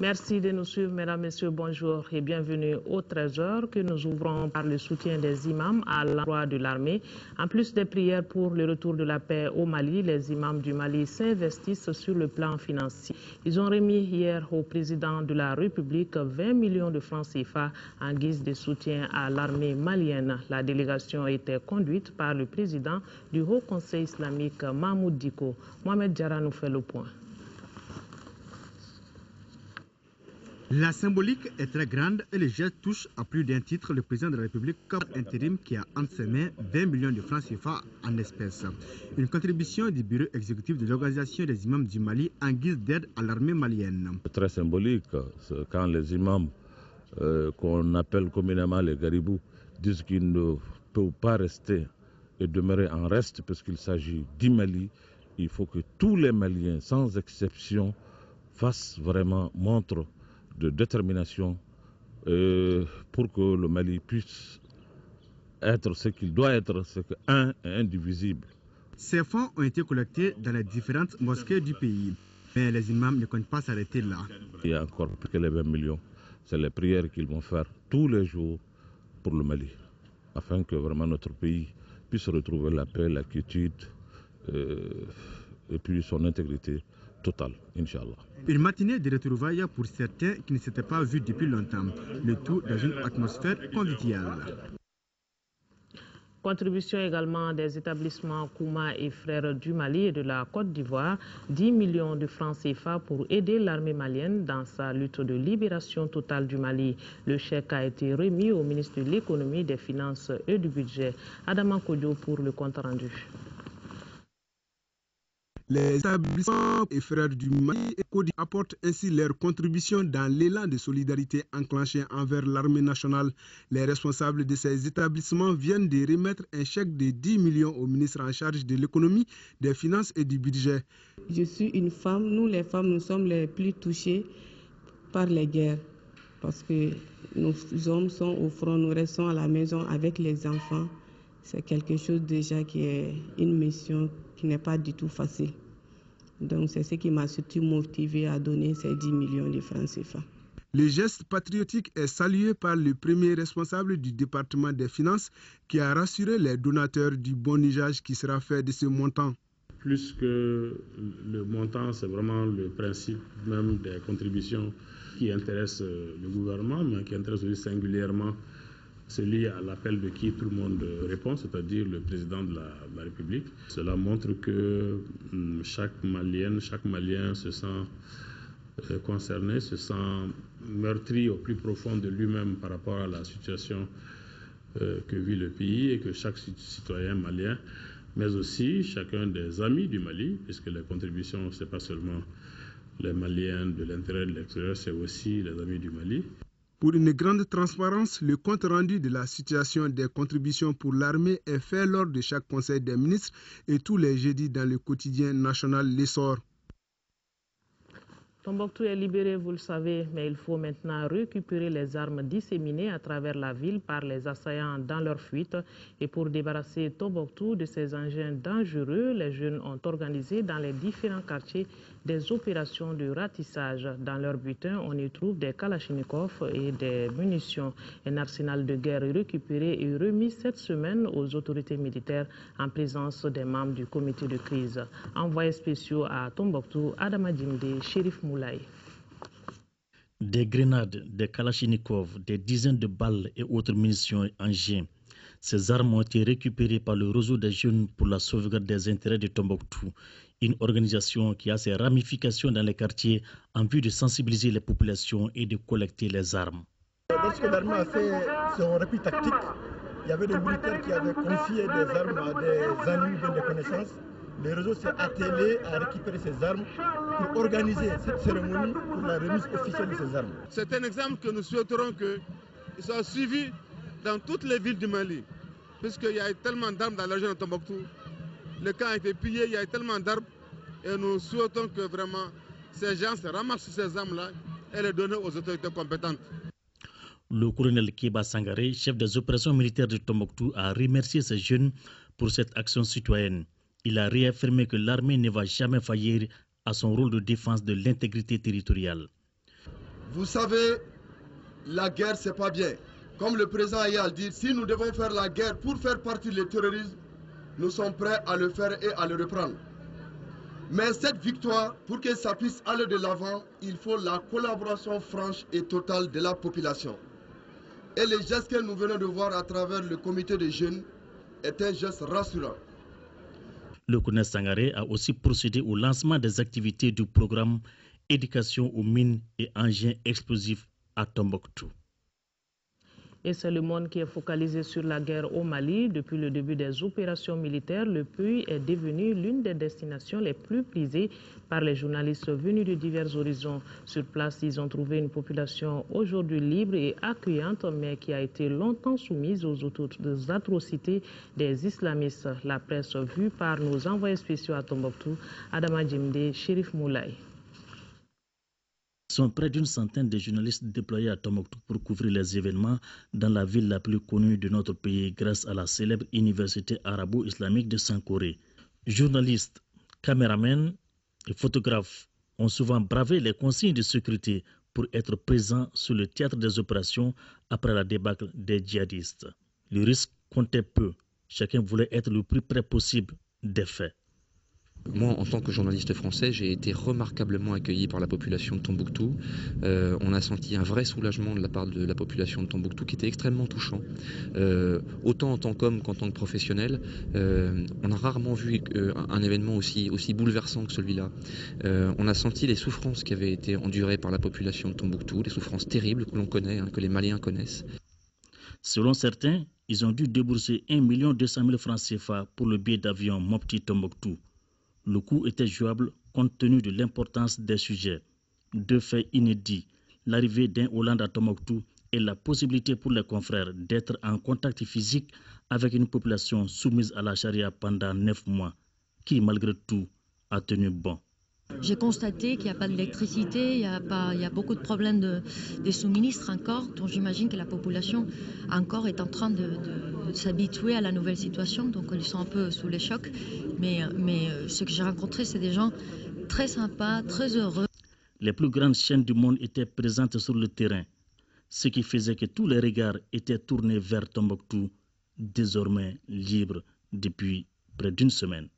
Merci de nous suivre, mesdames, messieurs, bonjour et bienvenue au 13h que nous ouvrons par le soutien des imams à l'endroit de l'armée. En plus des prières pour le retour de la paix au Mali, les imams du Mali s'investissent sur le plan financier. Ils ont remis hier au président de la République 20 millions de francs CFA en guise de soutien à l'armée malienne. La délégation était conduite par le président du Haut Conseil islamique, Mahmoud Diko. Mohamed Diarra nous fait le point. La symbolique est très grande et le geste touche à plus d'un titre le président de la République comme intérim qui a entre ses mains 20 millions de francs CFA en espèces. Une contribution du bureau exécutif de l'organisation des imams du Mali en guise d'aide à l'armée malienne. C'est très symbolique quand les imams qu'on appelle communément les garibous disent qu'ils ne peuvent pas rester et demeurer en reste parce qu'il s'agit du Mali. Il faut que tous les Maliens, sans exception, fassent vraiment montre de détermination pour que le Mali puisse être ce qu'il doit être, c'est qu'un est indivisible. Ces fonds ont été collectés dans les différentes mosquées du pays, mais les imams ne comptent pas s'arrêter là. Il y a encore plus que les 20 millions, c'est les prières qu'ils vont faire tous les jours pour le Mali, afin que vraiment notre pays puisse retrouver la paix, la quiétude et puis son intégrité totale, Inch'Allah. Une matinée de retrouvailles pour certains qui ne s'étaient pas vus depuis longtemps, le tout dans une atmosphère conviviale. Contribution également des établissements Kouma et Frères du Mali et de la Côte d'Ivoire, 10 millions de francs CFA pour aider l'armée malienne dans sa lutte de libération totale du Mali. Le chèque a été remis au ministre de l'Économie, des Finances et du Budget. Adama Kodjo pour le compte rendu. Les établissements et frères du Mali et Côte d'Ivoire apportent ainsi leur contribution dans l'élan de solidarité enclenché envers l'armée nationale. Les responsables de ces établissements viennent de remettre un chèque de 10 millions au ministre en charge de l'économie, des finances et du budget. Je suis une femme. Nous, les femmes, nous sommes les plus touchées par les guerres parce que nos hommes sont au front, nous restons à la maison avec les enfants. C'est quelque chose déjà qui est une mission qui n'est pas du tout facile. Donc c'est ce qui m'a surtout motivé à donner ces 10 millions de francs CFA. Le geste patriotique est salué par le premier responsable du département des finances qui a rassuré les donateurs du bon usage qui sera fait de ce montant. Plus que le montant, c'est vraiment le principe même des contributions qui intéresse le gouvernement, mais qui intéresse aussi singulièrement celui à l'appel de qui tout le monde répond, c'est-à-dire le président de la République. Cela montre que chaque Malien se sent concerné, se sent meurtri au plus profond de lui-même par rapport à la situation que vit le pays et que chaque citoyen malien, mais aussi chacun des amis du Mali, puisque les contributions, ce n'est pas seulement les Maliens de l'intérieur et de l'extérieur, c'est aussi les amis du Mali. Pour une grande transparence, le compte rendu de la situation des contributions pour l'armée est fait lors de chaque conseil des ministres et tous les jeudis dans le quotidien national L'Essor. Tombouctou est libéré, vous le savez, mais il faut maintenant récupérer les armes disséminées à travers la ville par les assaillants dans leur fuite. Et pour débarrasser Tombouctou de ces engins dangereux, les jeunes ont organisé dans les différents quartiers des opérations de ratissage. Dans leur butin, on y trouve des kalachnikovs et des munitions. Un arsenal de guerre récupéré et remis cette semaine aux autorités militaires en présence des membres du comité de crise. Envoyés spéciaux à Tombouctou, Adama Djimde, Chérif Moulay. Des grenades, des kalachnikovs, des dizaines de balles et autres munitions et engins. Ces armes ont été récupérées par le réseau des jeunes pour la sauvegarde des intérêts de Tombouctou, une organisation qui a ses ramifications dans les quartiers en vue de sensibiliser les populations et de collecter les armes. Lorsque l'armée a fait son repli tactique, il y avait des militaires qui avaient confié des armes à des amis ou des connaissances. Le réseau s'est attelé à récupérer ces armes pour organiser cette cérémonie pour la remise officielle de ces armes. C'est un exemple que nous souhaiterons qu'il soit suivi dans toutes les villes du Mali, puisqu'il y a tellement d'armes dans la région de Tombouctou. Le camp a été pillé, il y a tellement d'armes et nous souhaitons que vraiment ces gens se ramassent ces armes-là et les donnent aux autorités compétentes. Le colonel Kéba Sangaré, chef des opérations militaires de Tombouctou, a remercié ces jeunes pour cette action citoyenne. Il a réaffirmé que l'armée ne va jamais faillir à son rôle de défense de l'intégrité territoriale. Vous savez, la guerre, c'est pas bien. Comme le président Aya dit, si nous devons faire la guerre pour faire partie du terrorisme, nous sommes prêts à le faire et à le reprendre. Mais cette victoire, pour que ça puisse aller de l'avant, il faut la collaboration franche et totale de la population. Et les gestes que nous venons de voir à travers le comité des jeunes est un geste rassurant. Le colonel Sangaré a aussi procédé au lancement des activités du programme Éducation aux mines et engins explosifs à Tombouctou. Et c'est le monde qui est focalisé sur la guerre au Mali. Depuis le début des opérations militaires, le pays est devenu l'une des destinations les plus prisées par les journalistes venus de divers horizons. Sur place, ils ont trouvé une population aujourd'hui libre et accueillante, mais qui a été longtemps soumise aux atrocités des islamistes. La presse vue par nos envoyés spéciaux à Tombouctou, Adama Djimde, Chérif Moulay. Sont près d'une centaine de journalistes déployés à Tombouctou pour couvrir les événements dans la ville la plus connue de notre pays grâce à la célèbre université arabo-islamique de Sankoré. Journalistes, caméramens et photographes ont souvent bravé les consignes de sécurité pour être présents sur le théâtre des opérations après la débâcle des djihadistes. Le risque comptait peu. Chacun voulait être le plus près possible des faits. Moi, en tant que journaliste français, j'ai été remarquablement accueilli par la population de Tombouctou. On a senti un vrai soulagement de la part de la population de Tombouctou qui était extrêmement touchant. Autant en tant qu'homme qu'en tant que professionnel, on a rarement vu un événement aussi bouleversant que celui-là. On a senti les souffrances qui avaient été endurées par la population de Tombouctou, les souffrances terribles que l'on connaît, que les Maliens connaissent. Selon certains, ils ont dû débourser 1 200 000 francs CFA pour le billet d'avion Mopti-Tombouctou. Le coût était jouable compte tenu de l'importance des sujets. Deux faits inédits, l'arrivée d'un Hollande à Tombouctou et la possibilité pour les confrères d'être en contact physique avec une population soumise à la charia pendant 9 mois, qui malgré tout a tenu bon. J'ai constaté qu'il n'y a pas d'électricité, il y a beaucoup de problèmes de suministres encore, donc j'imagine que la population encore est en train de s'habituer à la nouvelle situation, donc ils sont un peu sous les chocs. Mais ce que j'ai rencontré, c'est des gens très sympas, très heureux. Les plus grandes chaînes du monde étaient présentes sur le terrain, ce qui faisait que tous les regards étaient tournés vers Tombouctou, désormais libre depuis près d'une semaine.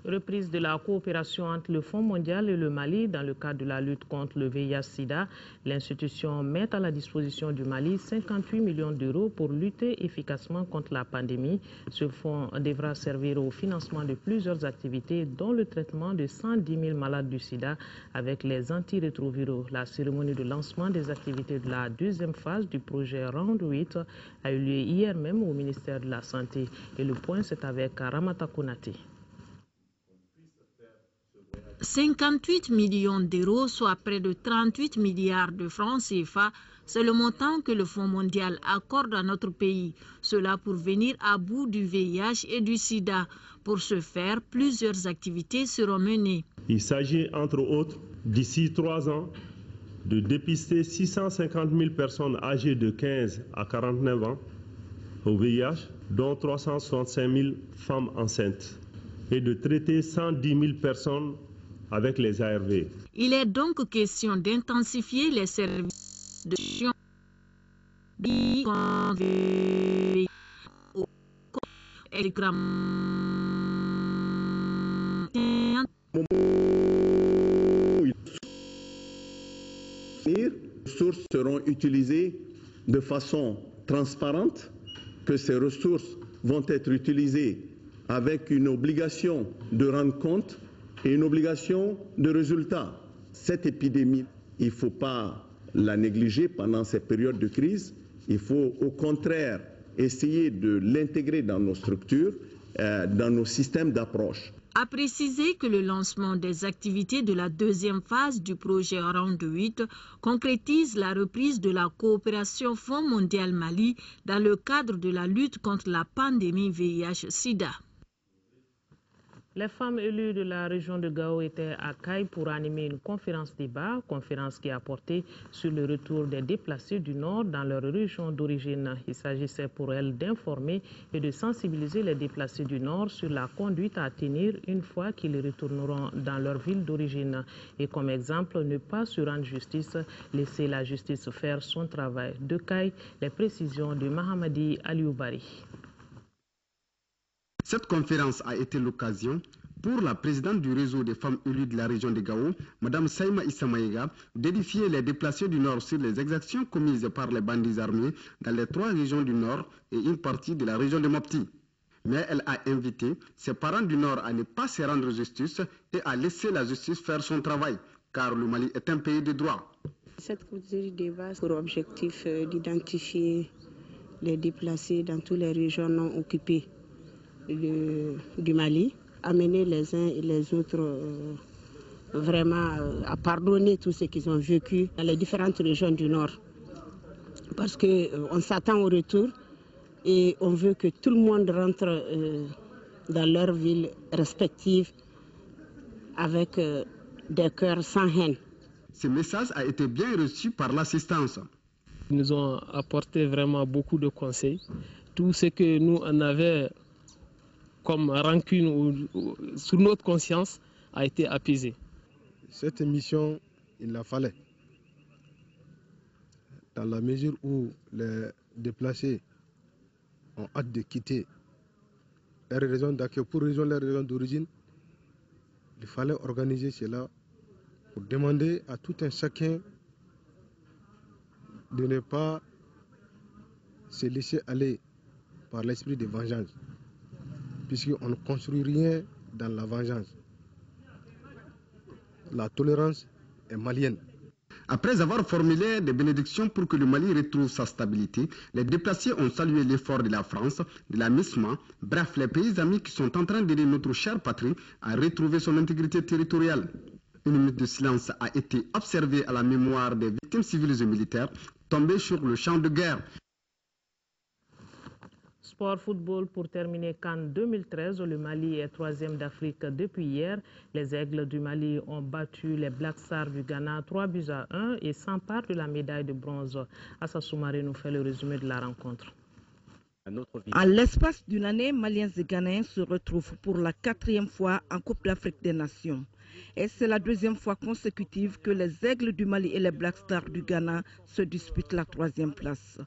Reprise de la coopération entre le Fonds mondial et le Mali dans le cadre de la lutte contre le VIH-Sida. L'institution met à la disposition du Mali 58 millions d'euros pour lutter efficacement contre la pandémie. Ce fonds devra servir au financement de plusieurs activités, dont le traitement de 110 000 malades du Sida avec les antirétroviraux. La cérémonie de lancement des activités de la deuxième phase du projet Round 8 a eu lieu hier même au ministère de la Santé. Et le point, c'est avec Ramata Konate. 58 millions d'euros, soit près de 38 milliards de francs CFA, c'est le montant que le Fonds mondial accorde à notre pays. Cela pour venir à bout du VIH et du sida. Pour ce faire, plusieurs activités seront menées. Il s'agit entre autres, d'ici 3 ans, de dépister 650 000 personnes âgées de 15 à 49 ans au VIH, dont 365 000 femmes enceintes, et de traiter 110 000 personnes avec les ARV. Il est donc question d'intensifier les services de Les ressources seront utilisées de façon transparente, que ces ressources vont être utilisées avec une obligation de rendre compte et une obligation de résultat. Cette épidémie, il ne faut pas la négliger pendant ces périodes de crise. Il faut au contraire essayer de l'intégrer dans nos structures, dans nos systèmes d'approche. A préciser que le lancement des activités de la deuxième phase du projet Round 8 concrétise la reprise de la coopération Fonds mondial Mali dans le cadre de la lutte contre la pandémie VIH-Sida. Les femmes élues de la région de Gao étaient à Caille pour animer une conférence débat, conférence qui a porté sur le retour des déplacés du Nord dans leur région d'origine. Il s'agissait pour elles d'informer et de sensibiliser les déplacés du Nord sur la conduite à tenir une fois qu'ils retourneront dans leur ville d'origine. Et comme exemple, ne pas se rendre justice, laisser la justice faire son travail. De Caille, les précisions de Mahamadi Alioubari. Cette conférence a été l'occasion pour la présidente du réseau des femmes élues de la région de Gao, Mme Saïma Issamaïga, d'édifier les déplacés du Nord sur les exactions commises par les bandits armés dans les 3 régions du Nord et une partie de la région de Mopti. Mais elle a invité ses parents du Nord à ne pas se rendre justice et à laisser la justice faire son travail, car le Mali est un pays de droit. Cette clôture débat a pour objectif d'identifier les déplacés dans toutes les régions non occupées du Mali, amener les uns et les autres vraiment à pardonner tout ce qu'ils ont vécu dans les différentes régions du Nord. Parce qu'on s'attend au retour et on veut que tout le monde rentre dans leur ville respective avec des cœurs sans haine. Ce message a été bien reçu par l'assistance. Ils nous ont apporté vraiment beaucoup de conseils. Tout ce que nous en avions comme rancune sur notre conscience a été apaisé. Cette émission, il la fallait. Dans la mesure où les déplacés ont hâte de quitter leur région d'accueil pour rejoindre leur région d'origine, il fallait organiser cela pour demander à tout un chacun de ne pas se laisser aller par l'esprit de vengeance, puisqu'on ne construit rien dans la vengeance. La tolérance est malienne. Après avoir formulé des bénédictions pour que le Mali retrouve sa stabilité, les déplacés ont salué l'effort de la France, de la MISMA, bref, les pays amis qui sont en train d'aider notre chère patrie à retrouver son intégrité territoriale. Une minute de silence a été observée à la mémoire des victimes civiles et militaires tombées sur le champ de guerre. Sport football pour terminer CAN 2013, le Mali est 3e d'Afrique depuis hier. Les Aigles du Mali ont battu les Black Stars du Ghana 3-1 et s'emparent de la médaille de bronze. Assa Soumaré nous fait le résumé de la rencontre. En l'espace d'une année, Maliens et Ghanéens se retrouvent pour la 4e fois en Coupe d'Afrique des Nations. Et c'est la 2e fois consécutive que les Aigles du Mali et les Black Stars du Ghana se disputent la 3e place.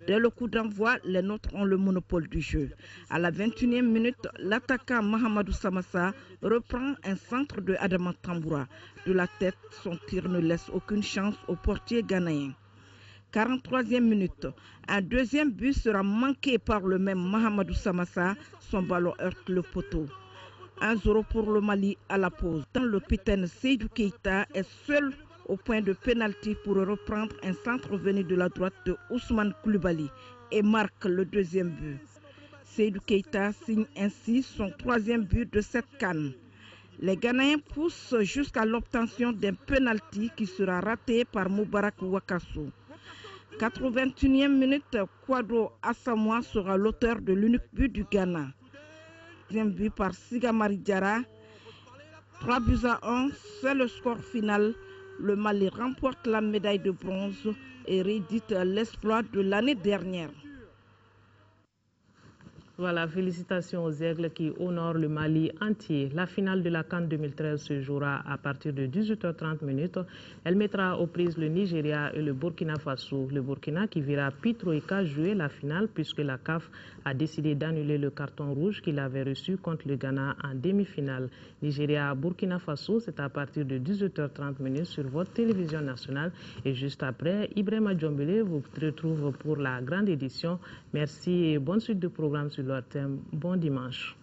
Dès le coup d'envoi, les nôtres ont le monopole du jeu. À la 21e minute, l'attaquant Mahamadou Samassa reprend un centre de Adama Tamboura. De la tête, son tir ne laisse aucune chance au portier ghanéen. 43e minute, un deuxième but sera manqué par le même Mahamadou Samassa. Son ballon heurte le poteau. 1-0 pour le Mali à la pause. Le capitaine Seydou Keïta est seul au point de pénalty pour reprendre un centre venu de la droite de Ousmane Koulibaly et marque le 2e but. Seydou Keïta signe ainsi son 3e but de cette CAN. Les Ghanéens poussent jusqu'à l'obtention d'un pénalty qui sera raté par Moubarak Wakasso. 81e minute, Kwadwo Asamoah sera l'auteur de l'unique but du Ghana. 2e but par Sigamari Diarra. 3-1, c'est le score final. Le Mali remporte la médaille de bronze et réédite l'exploit de l'année dernière. Voilà, félicitations aux Aigles qui honorent le Mali entier. La finale de la CAN 2013 se jouera à partir de 18h30. Elle mettra aux prises le Nigeria et le Burkina Faso. Le Burkina qui verra Pitroïka jouer la finale puisque la CAF a décidé d'annuler le carton rouge qu'il avait reçu contre le Ghana en demi-finale. Nigeria-Burkina Faso, c'est à partir de 18h30 sur votre télévision nationale. Et juste après, Ibrahima Djombele vous retrouve pour la grande édition. Merci et bonne suite de programme sur leur thème. Bon dimanche.